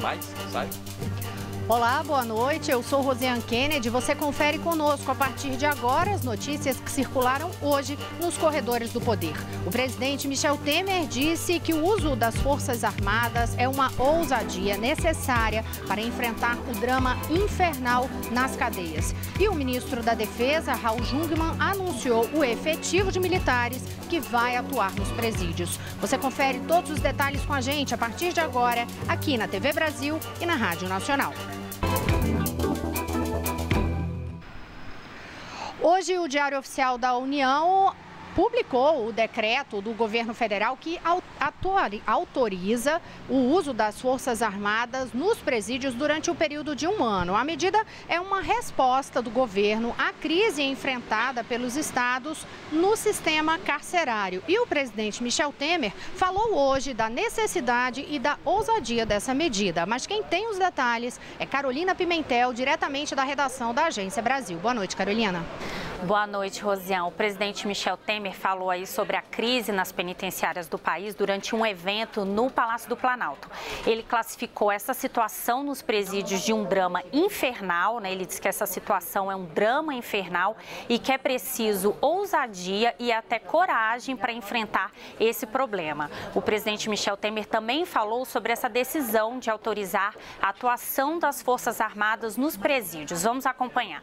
Sai. Olá, boa noite. Eu sou Rosiane Kennedy. Você confere conosco a partir de agora as notícias que circularam hoje nos corredores do poder. O presidente Michel Temer disse que o uso das Forças Armadas é uma ousadia necessária para enfrentar o drama infernal nas cadeias. E o ministro da Defesa, Raul Jungmann, anunciou o efetivo de militares que vai atuar nos presídios. Você confere todos os detalhes com a gente a partir de agora, aqui na TV Brasil e na Rádio Nacional. Hoje, o Diário Oficial da União publicou o decreto do governo federal que autoriza o uso das Forças Armadas nos presídios durante o período de um ano. A medida é uma resposta do governo à crise enfrentada pelos estados no sistema carcerário. E o presidente Michel Temer falou hoje da necessidade e da ousadia dessa medida. Mas quem tem os detalhes é Carolina Pimentel, diretamente da redação da Agência Brasil. Boa noite, Carolina. Boa noite, Rosiane. O presidente Michel Temer falou aí sobre a crise nas penitenciárias do país durante um evento no Palácio do Planalto. Ele classificou essa situação nos presídios de um drama infernal, né? Ele disse que essa situação é um drama infernal e que é preciso ousadia e até coragem para enfrentar esse problema. O presidente Michel Temer também falou sobre essa decisão de autorizar a atuação das Forças Armadas nos presídios. Vamos acompanhar.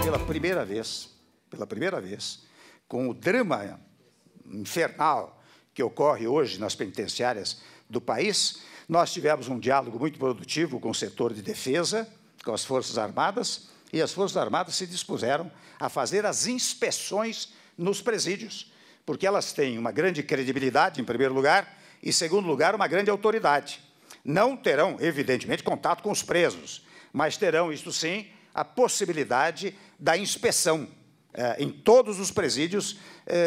Pela primeira vez, com o drama infernal que ocorre hoje nas penitenciárias do país, nós tivemos um diálogo muito produtivo com o setor de defesa, com as Forças Armadas, e as Forças Armadas se dispuseram a fazer as inspeções nos presídios, porque elas têm uma grande credibilidade, em primeiro lugar, e, em segundo lugar, uma grande autoridade. Não terão, evidentemente, contato com os presos, mas terão, isto sim, a possibilidade da inspeção em todos os presídios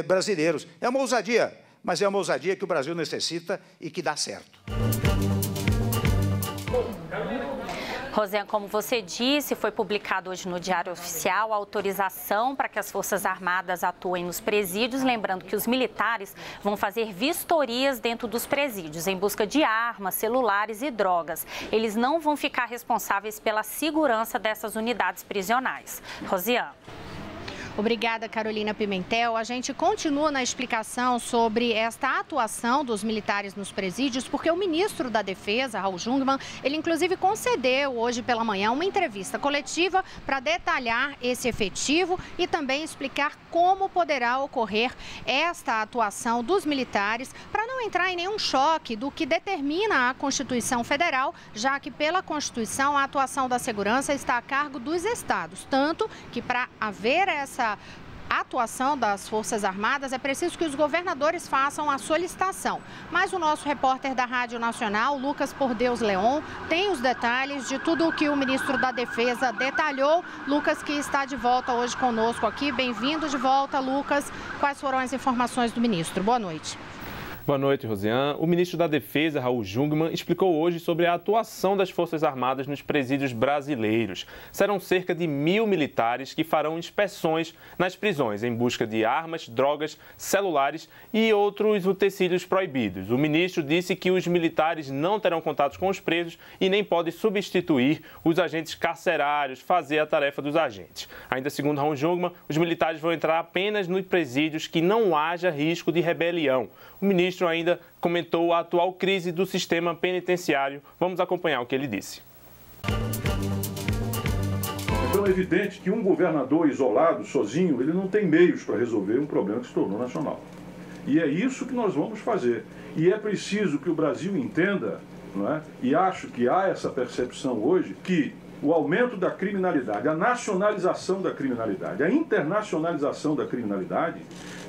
brasileiros. É uma ousadia, mas é uma ousadia que o Brasil necessita e que dá certo. Rosiane, como você disse, foi publicado hoje no Diário Oficial a autorização para que as Forças Armadas atuem nos presídios, lembrando que os militares vão fazer vistorias dentro dos presídios em busca de armas, celulares e drogas. Eles não vão ficar responsáveis pela segurança dessas unidades prisionais. Rosiane. Obrigada, Carolina Pimentel. A gente continua na explicação sobre esta atuação dos militares nos presídios, porque o ministro da Defesa, Raul Jungmann, ele inclusive concedeu hoje pela manhã uma entrevista coletiva para detalhar esse efetivo e também explicar como poderá ocorrer esta atuação dos militares, para não entrar em nenhum choque do que determina a Constituição Federal, já que pela Constituição a atuação da segurança está a cargo dos estados, tanto que para haver essa atuação das Forças Armadas é preciso que os governadores façam a solicitação. Mas o nosso repórter da Rádio Nacional, Lucas Por Deus Leon, tem os detalhes de tudo o que o ministro da Defesa detalhou. Lucas, que está de volta hoje conosco aqui. Bem-vindo de volta, Lucas. Quais foram as informações do ministro? Boa noite. Boa noite, Rosiane. O ministro da Defesa, Raul Jungmann, explicou hoje sobre a atuação das Forças Armadas nos presídios brasileiros. Serão cerca de 1.000 militares que farão inspeções nas prisões em busca de armas, drogas, celulares e outros utensílios proibidos. O ministro disse que os militares não terão contatos com os presos e nem podem substituir os agentes carcerários, fazer a tarefa dos agentes. Ainda segundo Raul Jungmann, os militares vão entrar apenas nos presídios que não haja risco de rebelião. O ministro ainda comentou a atual crise do sistema penitenciário. Vamos acompanhar o que ele disse. Então é evidente que um governador isolado, sozinho, ele não tem meios para resolver um problema que se tornou nacional. E é isso que nós vamos fazer. E é preciso que o Brasil entenda, não é? E acho que há essa percepção hoje, que o aumento da criminalidade, a nacionalização da criminalidade, a internacionalização da criminalidade,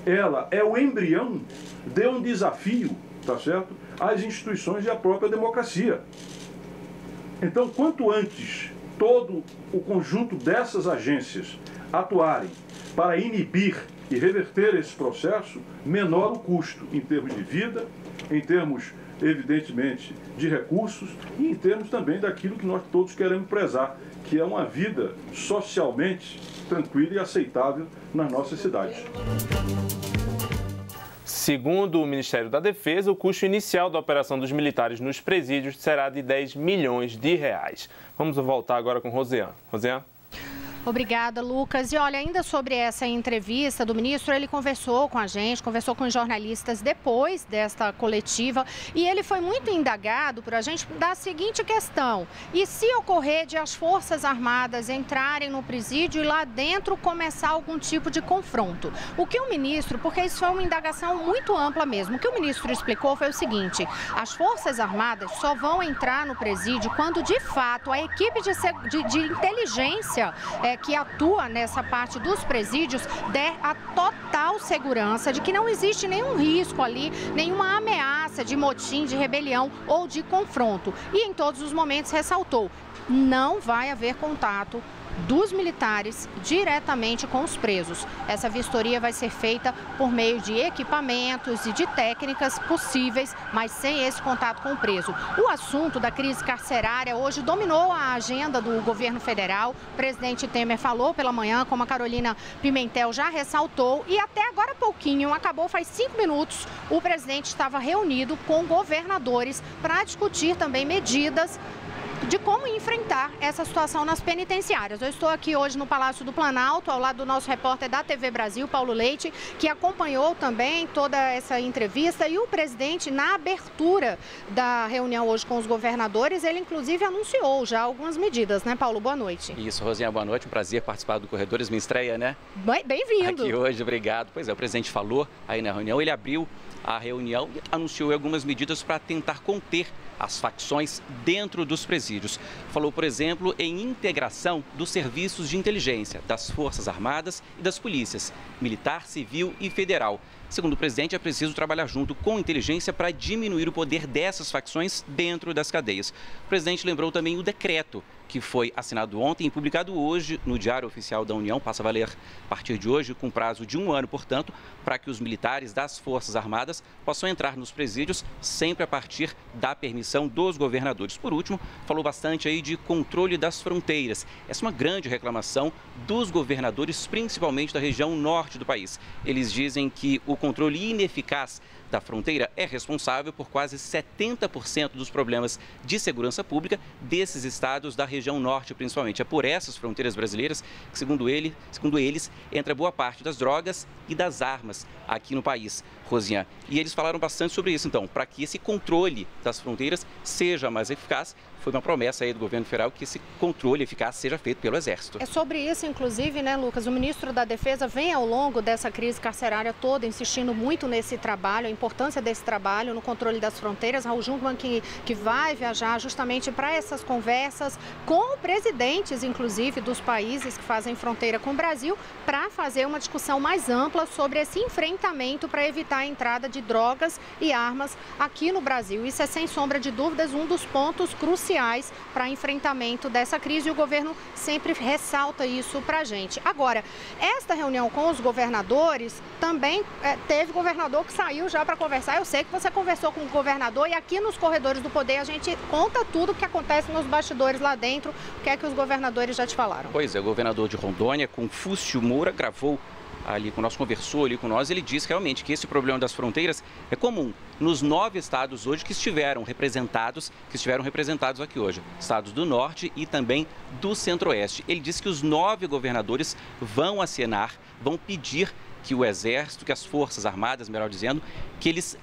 ela é o embrião de um desafio, tá certo?, às instituições e à própria democracia. Então, quanto antes todo o conjunto dessas agências atuarem para inibir e reverter esse processo, menor o custo em termos de vida, em termos, evidentemente, de recursos e em termos também daquilo que nós todos queremos prezar, que é uma vida socialmente tranquila e aceitável nas nossas cidades. Segundo o Ministério da Defesa, o custo inicial da operação dos militares nos presídios será de R$10 milhões. Vamos voltar agora com Rosiane. Rosiane? Obrigada, Lucas. E olha, ainda sobre essa entrevista do ministro, ele conversou com a gente, conversou com os jornalistas depois desta coletiva e ele foi muito indagado por a gente da seguinte questão: e se ocorrer de as Forças Armadas entrarem no presídio e lá dentro começar algum tipo de confronto? O que o ministro, porque isso foi uma indagação muito ampla mesmo, o que o ministro explicou foi o seguinte: as Forças Armadas só vão entrar no presídio quando de fato a equipe de inteligência que atua nessa parte dos presídios der a total segurança de que não existe nenhum risco ali, nenhuma ameaça de motim, de rebelião ou de confronto. E em todos os momentos ressaltou: não vai haver contato dos militares diretamente com os presos. Essa vistoria vai ser feita por meio de equipamentos e de técnicas possíveis, mas sem esse contato com o preso. O assunto da crise carcerária hoje dominou a agenda do governo federal. O presidente Temer falou pela manhã, como a Carolina Pimentel já ressaltou, e até agora há pouquinho, acabou faz 5 minutos, o presidente estava reunido com governadores para discutir também medidas de como enfrentar essa situação nas penitenciárias. Eu estou aqui hoje no Palácio do Planalto, ao lado do nosso repórter da TV Brasil, Paulo Leite, que acompanhou também toda essa entrevista, e o presidente, na abertura da reunião hoje com os governadores, ele inclusive anunciou já algumas medidas, né, Paulo? Boa noite. Isso, Rosinha, boa noite, um prazer participar do Corredores, minha estreia, né? Bem-vindo. Aqui hoje, obrigado. Pois é, o presidente falou aí na reunião, ele abriu a reunião e anunciou algumas medidas para tentar conter as facções dentro dos presídios. Falou, por exemplo, em integração dos serviços de inteligência das Forças Armadas e das polícias, militar, civil e federal. Segundo o presidente, é preciso trabalhar junto com inteligência para diminuir o poder dessas facções dentro das cadeias. O presidente lembrou também o decreto que foi assinado ontem e publicado hoje no Diário Oficial da União, passa a valer a partir de hoje, com prazo de 1 ano, portanto, para que os militares das Forças Armadas possam entrar nos presídios sempre a partir da permissão dos governadores. Por último, falou bastante aí de controle das fronteiras. Essa é uma grande reclamação dos governadores, principalmente da região norte do país. Eles dizem que o controle ineficaz da fronteira é responsável por quase 70% dos problemas de segurança pública desses estados da região norte, principalmente. É por essas fronteiras brasileiras que, segundo eles, entra boa parte das drogas e das armas aqui no país, Rosinha. E eles falaram bastante sobre isso, então, para que esse controle das fronteiras seja mais eficaz. Foi uma promessa aí do governo federal que esse controle eficaz seja feito pelo Exército. É sobre isso, inclusive, né, Lucas? O ministro da Defesa vem ao longo dessa crise carcerária toda insistindo muito nesse trabalho, a importância desse trabalho no controle das fronteiras. Raul Jungmann que vai viajar justamente para essas conversas com presidentes, inclusive, dos países que fazem fronteira com o Brasil, para fazer uma discussão mais ampla sobre esse enfrentamento para evitar a entrada de drogas e armas aqui no Brasil. Isso é, sem sombra de dúvidas, um dos pontos cruciais para enfrentamento dessa crise, e o governo sempre ressalta isso para a gente. Agora, esta reunião com os governadores, também teve governador que saiu já para conversar. Eu sei que você conversou com o governador, e aqui nos Corredores do Poder a gente conta tudo o que acontece nos bastidores lá dentro. O que é que os governadores já te falaram? Pois é, o governador de Rondônia, Confúcio Moura, conversou ali com nós, ele disse realmente que esse problema das fronteiras é comum nos 9 estados hoje que estiveram representados aqui hoje, estados do Norte e também do Centro-Oeste. Ele disse que os 9 governadores vão pedir que o Exército, que as Forças Armadas, melhor dizendo, que eles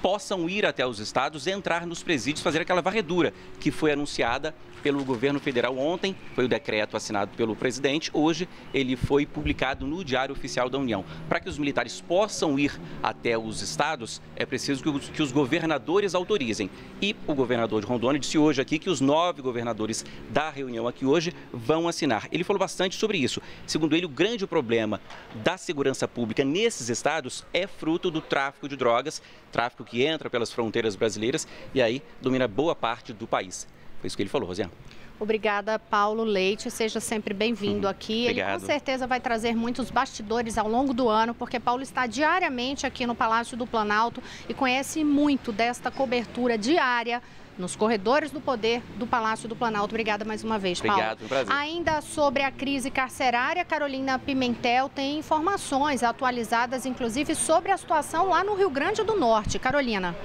possam ir até os estados, entrar nos presídios, fazer aquela varredura que foi anunciada pelo governo federal ontem. Foi o decreto assinado pelo presidente. Hoje ele foi publicado no Diário Oficial da União. Para que os militares possam ir até os estados, é preciso que os governadores autorizem. E o governador de Rondônia disse hoje aqui que os 9 governadores da reunião aqui hoje vão assinar. Ele falou bastante sobre isso. Segundo ele, o grande problema da segurança pública nesses estados é fruto do tráfico de drogas, tráfico que entra pelas fronteiras brasileiras e aí domina boa parte do país. Foi isso que ele falou, Rosiane. Obrigada, Paulo Leite. Seja sempre bem-vindo aqui. Obrigado. Ele com certeza vai trazer muitos bastidores ao longo do ano, porque Paulo está diariamente aqui no Palácio do Planalto e conhece muito desta cobertura diária nos corredores do poder do Palácio do Planalto. Obrigada mais uma vez, Paulo. Obrigado, prazer. Ainda sobre a crise carcerária, Carolina Pimentel tem informações atualizadas, inclusive, sobre a situação lá no Rio Grande do Norte. Carolina.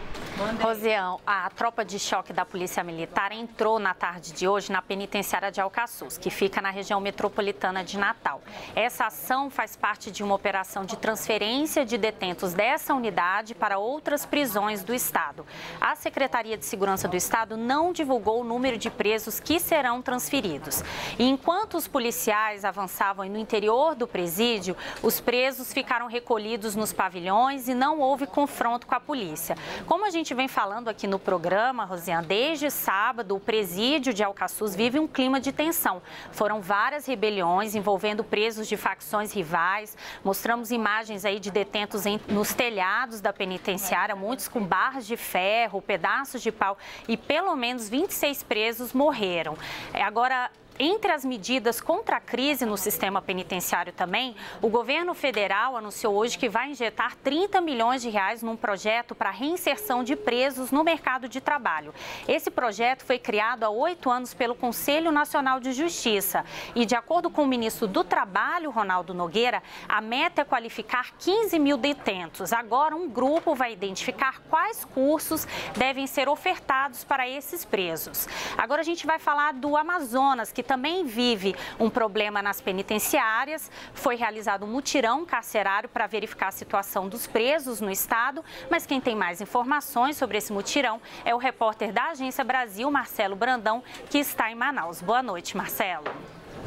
Rosiane, a tropa de choque da Polícia Militar entrou na tarde de hoje na penitenciária de Alcaçuz, que fica na região metropolitana de Natal. Essa ação faz parte de uma operação de transferência de detentos dessa unidade para outras prisões do Estado. A Secretaria de Segurança do Estado não divulgou o número de presos que serão transferidos. E enquanto os policiais avançavam no interior do presídio, os presos ficaram recolhidos nos pavilhões e não houve confronto com a polícia. Como a gente vem falando aqui no programa, Rosiane, desde sábado o presídio de Alcaçuz vive um clima de tensão. Foram várias rebeliões envolvendo presos de facções rivais. Mostramos imagens aí de detentos nos telhados da penitenciária, muitos com barras de ferro, pedaços de pau, e pelo menos 26 presos morreram. Agora, entre as medidas contra a crise no sistema penitenciário também, o governo federal anunciou hoje que vai injetar 30 milhões de reais num projeto para reinserção de presos no mercado de trabalho. Esse projeto foi criado há 8 anos pelo Conselho Nacional de Justiça e, de acordo com o ministro do Trabalho, Ronaldo Nogueira, a meta é qualificar 15 mil detentos. Agora, um grupo vai identificar quais cursos devem ser ofertados para esses presos. Agora a gente vai falar do Amazonas, que também vive um problema nas penitenciárias. Foi realizado um mutirão carcerário para verificar a situação dos presos no estado, mas quem tem mais informações sobre esse mutirão é o repórter da Agência Brasil, Marcelo Brandão, que está em Manaus. Boa noite, Marcelo.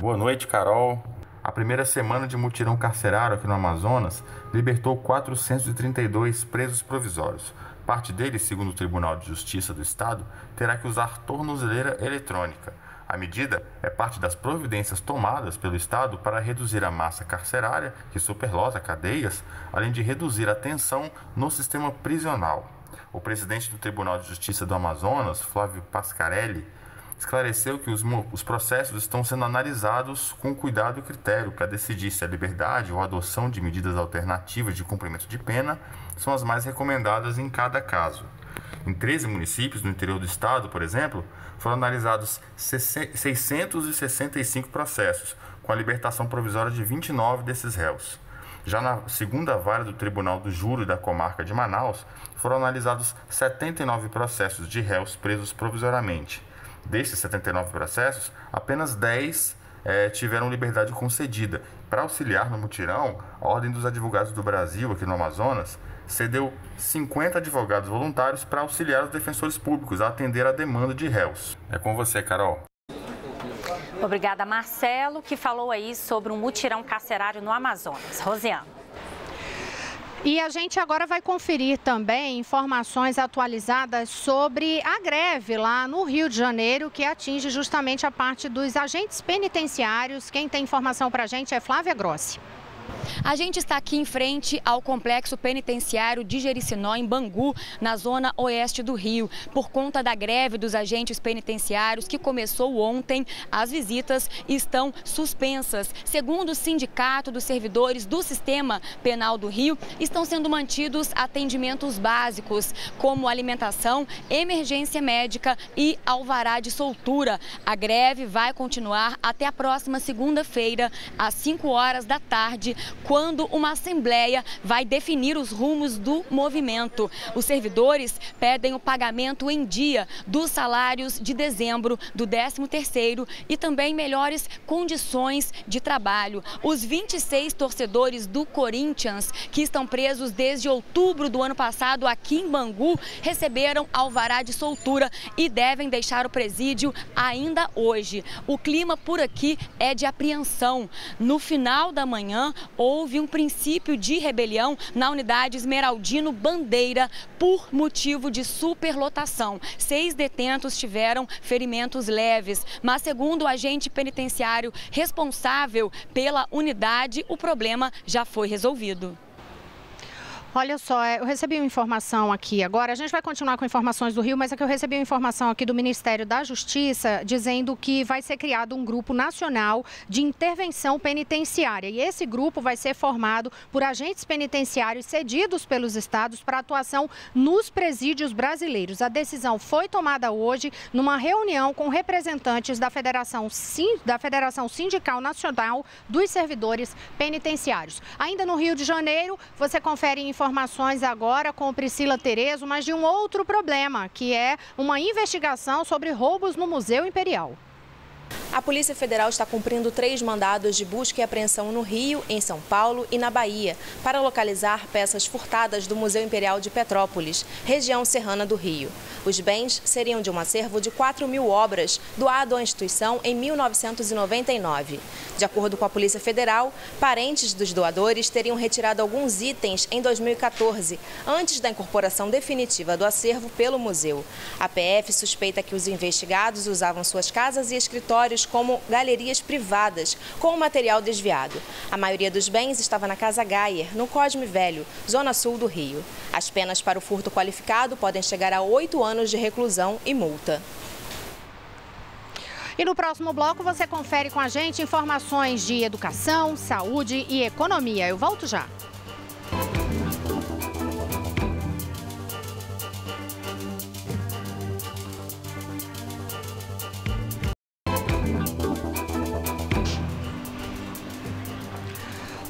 Boa noite, Carol. A primeira semana de mutirão carcerário aqui no Amazonas libertou 432 presos provisórios. Parte deles, segundo o Tribunal de Justiça do Estado, terá que usar tornozeleira eletrônica. A medida é parte das providências tomadas pelo Estado para reduzir a massa carcerária, que superlota cadeias, além de reduzir a tensão no sistema prisional. O presidente do Tribunal de Justiça do Amazonas, Flávio Pascarelli, esclareceu que os processos estão sendo analisados com cuidado e critério para decidir se a liberdade ou a adoção de medidas alternativas de cumprimento de pena são as mais recomendadas em cada caso. Em 13 municípios do interior do estado, por exemplo, foram analisados 665 processos, com a libertação provisória de 29 desses réus. Já na segunda vara do Tribunal do Júri da comarca de Manaus, foram analisados 79 processos de réus presos provisoriamente. Desses 79 processos, apenas 10 tiveram liberdade concedida. Para auxiliar no mutirão, a Ordem dos Advogados do Brasil, aqui no Amazonas, cedeu 50 advogados voluntários para auxiliar os defensores públicos a atender a demanda de réus. É com você, Carol. Obrigada, Marcelo, que falou aí sobre um mutirão carcerário no Amazonas. Rosiane. E a gente agora vai conferir também informações atualizadas sobre a greve lá no Rio de Janeiro, que atinge justamente a parte dos agentes penitenciários. Quem tem informação para a gente é Flávia Grossi. A gente está aqui em frente ao complexo penitenciário de Jericinó, em Bangu, na zona oeste do Rio. Por conta da greve dos agentes penitenciários que começou ontem, as visitas estão suspensas. Segundo o Sindicato dos Servidores do Sistema Penal do Rio, estão sendo mantidos atendimentos básicos, como alimentação, emergência médica e alvará de soltura. A greve vai continuar até a próxima segunda-feira, às 5 horas da tarde, quando uma assembleia vai definir os rumos do movimento. Os servidores pedem o pagamento em dia dos salários de dezembro, do 13º e também melhores condições de trabalho. Os 26 torcedores do Corinthians, que estão presos desde outubro do ano passado aqui em Bangu, receberam alvará de soltura e devem deixar o presídio ainda hoje. O clima por aqui é de apreensão. No final da manhã, houve um princípio de rebelião na unidade Esmeraldino Bandeira por motivo de superlotação. 6 detentos tiveram ferimentos leves, mas segundo o agente penitenciário responsável pela unidade, o problema já foi resolvido. Olha só, eu recebi uma informação aqui agora, a gente vai continuar com informações do Rio, mas é que eu recebi uma informação aqui do Ministério da Justiça dizendo que vai ser criado um grupo nacional de intervenção penitenciária. E esse grupo vai ser formado por agentes penitenciários cedidos pelos estados para atuação nos presídios brasileiros. A decisão foi tomada hoje numa reunião com representantes da Federação Sindical Nacional dos Servidores Penitenciários. Ainda no Rio de Janeiro, você confere informações agora com Priscila Terezo, mas de um outro problema, que é uma investigação sobre roubos no Museu Imperial. A Polícia Federal está cumprindo 3 mandados de busca e apreensão no Rio, em São Paulo e na Bahia, para localizar peças furtadas do Museu Imperial de Petrópolis, região serrana do Rio. Os bens seriam de um acervo de 4.000 obras, doado à instituição em 1999. De acordo com a Polícia Federal, parentes dos doadores teriam retirado alguns itens em 2014, antes da incorporação definitiva do acervo pelo museu. A PF suspeita que os investigados usavam suas casas e escritórios como galerias privadas, com o material desviado. A maioria dos bens estava na Casa Gayer, no Cosme Velho, zona sul do Rio. As penas para o furto qualificado podem chegar a 8 anos de reclusão e multa. E no próximo bloco você confere com a gente informações de educação, saúde e economia. Eu volto já.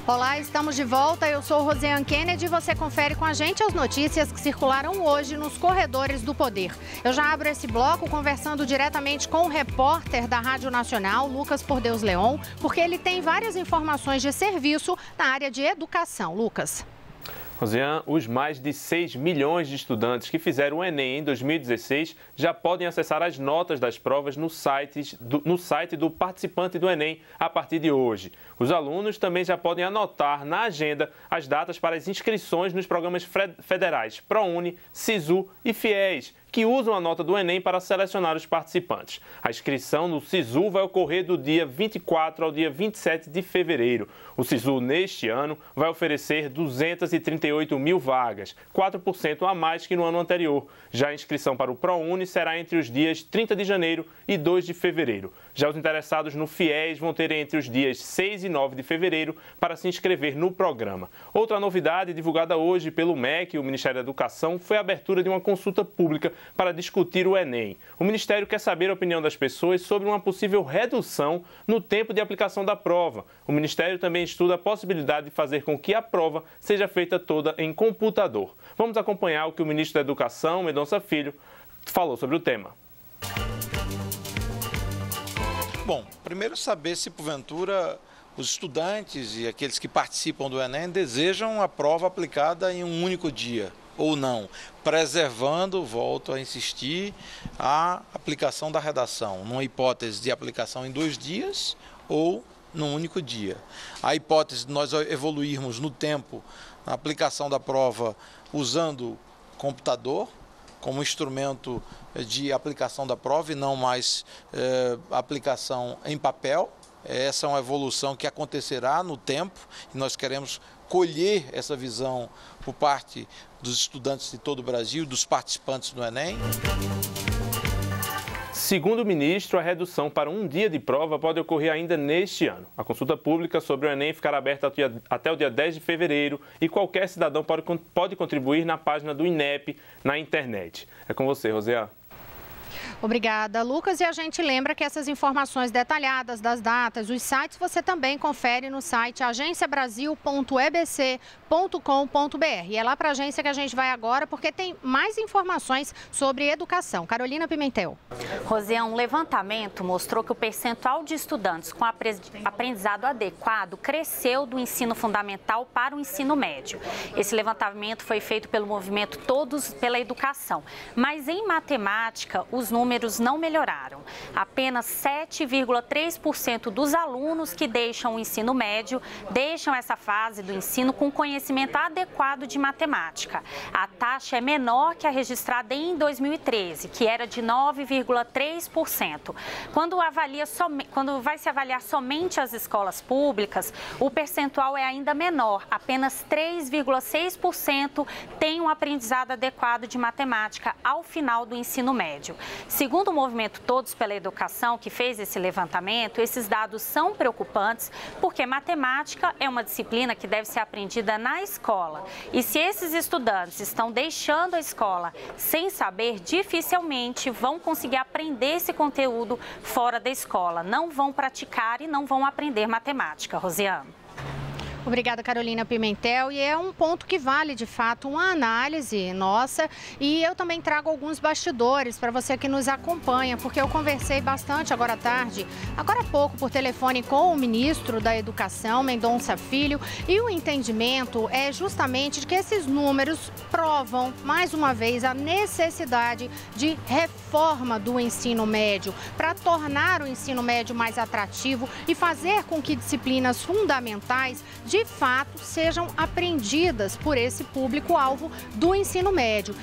Olá, estamos de volta. Eu sou Rosiane Kennedy e você confere com a gente as notícias que circularam hoje nos corredores do poder. Eu já abro esse bloco conversando diretamente com o repórter da Rádio Nacional, Lucas Por Deus Leon, porque ele tem várias informações de serviço na área de educação. Lucas. Rosiane, os mais de 6 milhões de estudantes que fizeram o Enem em 2016 já podem acessar as notas das provas no site do participante do Enem a partir de hoje. Os alunos também já podem anotar na agenda as datas para as inscrições nos programas federais ProUni, SISU e FIES, que usam a nota do Enem para selecionar os participantes. A inscrição no SISU vai ocorrer do dia 24 ao dia 27 de fevereiro. O SISU, neste ano, vai oferecer 238 mil vagas, 4% a mais que no ano anterior. Já a inscrição para o ProUni será entre os dias 30 de janeiro e 2 de fevereiro. Já os interessados no FIES vão ter entre os dias 6 e 9 de fevereiro para se inscrever no programa. Outra novidade divulgada hoje pelo MEC, o Ministério da Educação, foi a abertura de uma consulta pública para discutir o Enem. O Ministério quer saber a opinião das pessoas sobre uma possível redução no tempo de aplicação da prova. O Ministério também estuda a possibilidade de fazer com que a prova seja feita toda em computador. Vamos acompanhar o que o ministro da Educação, Mendonça Filho, falou sobre o tema. Bom, primeiro saber se porventura os estudantes e aqueles que participam do Enem desejam a prova aplicada em um único dia ou não, preservando, volto a insistir, a aplicação da redação, numa hipótese de aplicação em 2 dias ou num único dia. A hipótese de nós evoluirmos no tempo na aplicação da prova usando computador como instrumento de aplicação da prova e não mais aplicação em papel. Essa é uma evolução que acontecerá no tempo e nós queremos colher essa visão por parte dos estudantes de todo o Brasil, dos participantes do Enem. Segundo o ministro, a redução para um dia de prova pode ocorrer ainda neste ano. A consulta pública sobre o Enem ficará aberta até o dia 10 de fevereiro e qualquer cidadão pode contribuir na página do INEP na internet. É com você, Rosiane. Obrigada, Lucas. E a gente lembra que essas informações detalhadas das datas, os sites, você também confere no site agenciabrasil.ebc.com.br. E é lá para a agência que a gente vai agora, porque tem mais informações sobre educação. Carolina Pimentel. Rosiane, um levantamento mostrou que o percentual de estudantes com aprendizado adequado cresceu do ensino fundamental para o ensino médio. Esse levantamento foi feito pelo movimento Todos pela Educação. Mas em matemática, os os números não melhoraram. Apenas 7,3% dos alunos que deixam o ensino médio deixam essa fase do ensino com conhecimento adequado de matemática. A taxa é menor que a registrada em 2013, que era de 9,3%. Quando vai se avaliar somente as escolas públicas, o percentual é ainda menor. Apenas 3,6% tem um aprendizado adequado de matemática ao final do ensino médio. Segundo o movimento Todos pela Educação, que fez esse levantamento, esses dados são preocupantes porque matemática é uma disciplina que deve ser aprendida na escola. E se esses estudantes estão deixando a escola sem saber, dificilmente vão conseguir aprender esse conteúdo fora da escola. Não vão praticar e não vão aprender matemática. Rosiane. Obrigada, Carolina Pimentel. E é um ponto que vale, de fato, uma análise nossa. E eu também trago alguns bastidores para você que nos acompanha, porque eu conversei bastante agora à tarde, agora há pouco, por telefone com o ministro da Educação, Mendonça Filho. E o entendimento é justamente de que esses números provam, mais uma vez, a necessidade de reforma do ensino médio para tornar o ensino médio mais atrativo e fazer com que disciplinas fundamentais de fato sejam aprendidas por esse público-alvo do ensino médio.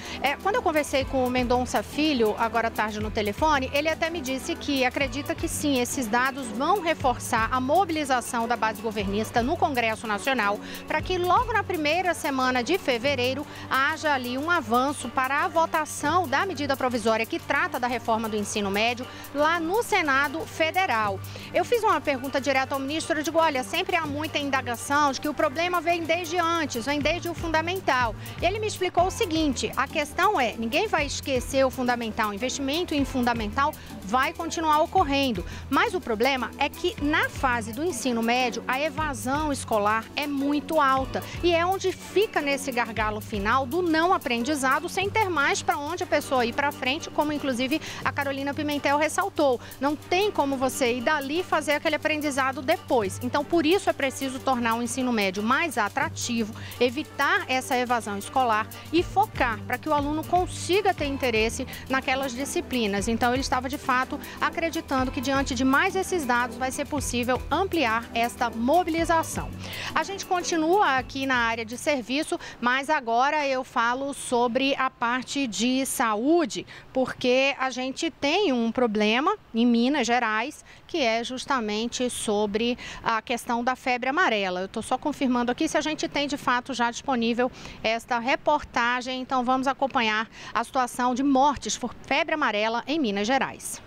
Quando eu conversei com o Mendonça Filho, agora à tarde no telefone, ele até me disse que acredita que sim, esses dados vão reforçar a mobilização da base governista no Congresso Nacional para que logo na primeira semana de fevereiro haja ali um avanço para a votação da medida provisória que trata da reforma do ensino médio lá no Senado Federal. Eu fiz uma pergunta direta ao ministro, eu digo, olha, sempre há muita indagação de que o problema vem desde antes, vem desde o fundamental. E ele me explicou o seguinte, a questão é, ninguém vai esquecer o fundamental, o investimento em fundamental vai continuar ocorrendo. Mas o problema é que na fase do ensino médio, a evasão escolar é muito alta. E é onde fica nesse gargalo final do não aprendizado, sem ter mais para onde a pessoa ir para frente, como inclusive a Carolina Pimentel ressaltou. Não tem como você ir dali e fazer aquele aprendizado depois. Então, por isso é preciso tornar o ensino médio mais atrativo, evitar essa evasão escolar e focar para que o aluno consiga ter interesse naquelas disciplinas. Então, ele estava, de fato, acreditando que, diante de mais esses dados, vai ser possível ampliar esta mobilização. A gente continua aqui na área de serviço, mas agora eu falo sobre a parte de saúde, porque a gente tem um problema em Minas Gerais, que é justamente sobre a questão da febre amarela. Eu estou só confirmando aqui se a gente tem, de fato, já disponível esta reportagem. Então, vamos acompanhar a situação de mortes por febre amarela em Minas Gerais.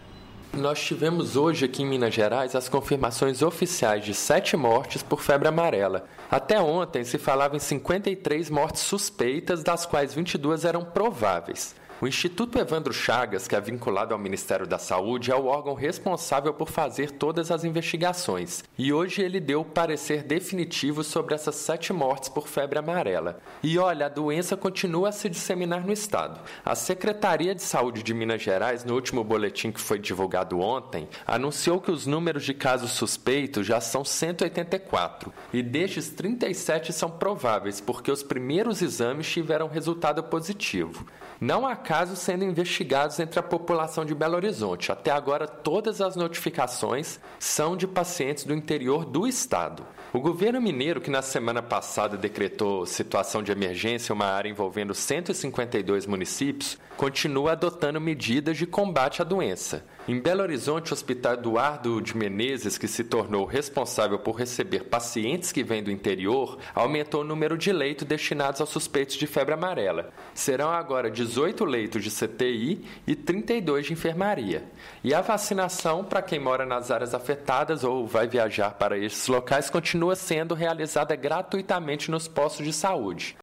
Nós tivemos hoje aqui em Minas Gerais as confirmações oficiais de 7 mortes por febre amarela. Até ontem se falava em 53 mortes suspeitas, das quais 22 eram prováveis. O Instituto Evandro Chagas, que é vinculado ao Ministério da Saúde, é o órgão responsável por fazer todas as investigações. E hoje ele deu o parecer definitivo sobre essas 7 mortes por febre amarela. E olha, a doença continua a se disseminar no estado. A Secretaria de Saúde de Minas Gerais, no último boletim que foi divulgado ontem, anunciou que os números de casos suspeitos já são 184. E destes, 37 são prováveis, porque os primeiros exames tiveram resultado positivo. Não há casos sendo investigados entre a população de Belo Horizonte. Até agora, todas as notificações são de pacientes do interior do estado. O governo mineiro, que na semana passada decretou situação de emergência em uma área envolvendo 152 municípios, continua adotando medidas de combate à doença. Em Belo Horizonte, o Hospital Eduardo de Menezes, que se tornou responsável por receber pacientes que vêm do interior, aumentou o número de leitos destinados aos suspeitos de febre amarela. Serão agora 18 leitos de CTI e 32 de enfermaria. E a vacinação para quem mora nas áreas afetadas ou vai viajar para esses locais continua sendo realizada gratuitamente nos postos de saúde.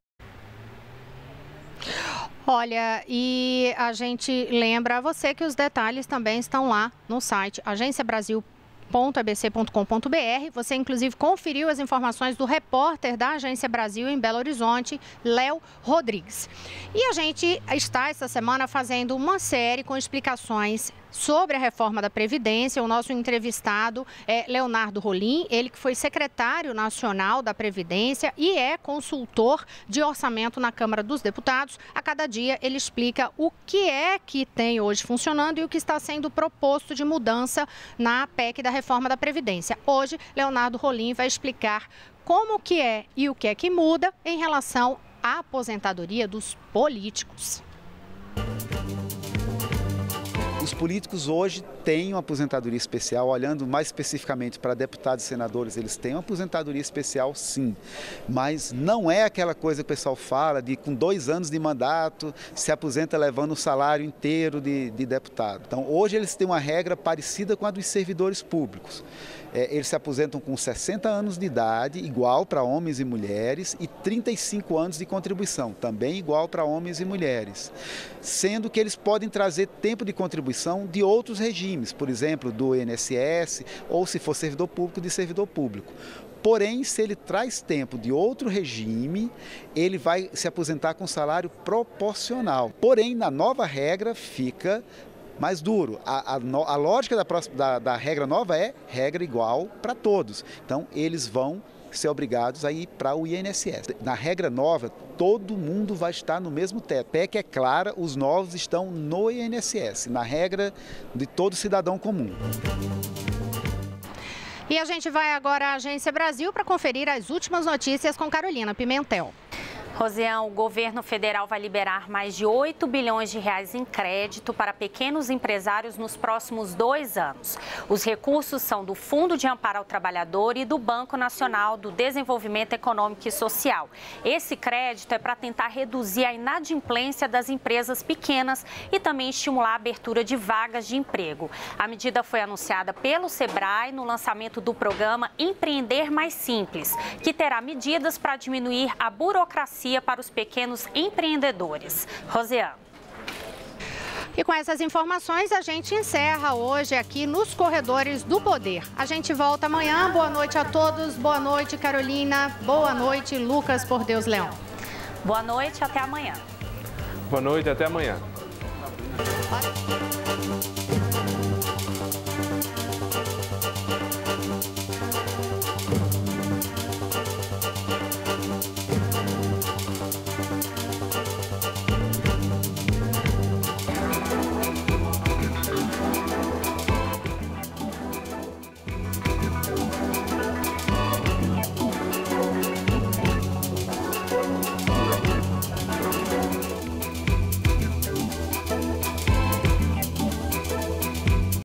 Olha, e a gente lembra a você que os detalhes também estão lá no site agenciabrasil.abc.com.br. Você, inclusive, conferiu as informações do repórter da Agência Brasil em Belo Horizonte, Léo Rodrigues. E a gente está, essa semana, fazendo uma série com explicações sobre a reforma da Previdência. O nosso entrevistado é Leonardo Rolim, ele que foi secretário nacional da Previdência e é consultor de orçamento na Câmara dos Deputados. A cada dia ele explica o que é que tem hoje funcionando e o que está sendo proposto de mudança na PEC da reforma da Previdência. Hoje, Leonardo Rolim vai explicar como que é e o que é que muda em relação à aposentadoria dos políticos. Os políticos hoje têm uma aposentadoria especial, olhando mais especificamente para deputados e senadores, eles têm uma aposentadoria especial sim, mas não é aquela coisa que o pessoal fala de com 2 anos de mandato se aposenta levando o salário inteiro de deputado. Então hoje eles têm uma regra parecida com a dos servidores públicos. Eles se aposentam com 60 anos de idade, igual para homens e mulheres, e 35 anos de contribuição, também igual para homens e mulheres. Sendo que eles podem trazer tempo de contribuição de outros regimes, por exemplo, do INSS, ou se for servidor público, de servidor público. Porém, se ele traz tempo de outro regime, ele vai se aposentar com salário proporcional. Porém, na nova regra fica mais duro. A lógica da regra nova é regra igual para todos. Então, eles vão ser obrigados a ir para o INSS. Na regra nova, todo mundo vai estar no mesmo teto. A PEC é clara, os novos estão no INSS, na regra de todo cidadão comum. E a gente vai agora à Agência Brasil para conferir as últimas notícias com Carolina Pimentel. Rosiane, o governo federal vai liberar mais de 8 bilhões de reais em crédito para pequenos empresários nos próximos 2 anos. Os recursos são do Fundo de Amparo ao Trabalhador e do Banco Nacional do Desenvolvimento Econômico e Social. Esse crédito é para tentar reduzir a inadimplência das empresas pequenas e também estimular a abertura de vagas de emprego. A medida foi anunciada pelo Sebrae no lançamento do programa Empreender Mais Simples, que terá medidas para diminuir a burocracia para os pequenos empreendedores. Rosiane. E com essas informações, a gente encerra hoje aqui nos Corredores do Poder. A gente volta amanhã. Boa noite a todos. Boa noite, Carolina. Boa noite, Lucas Por Deus Leão. Boa noite, até amanhã. Boa noite, até amanhã.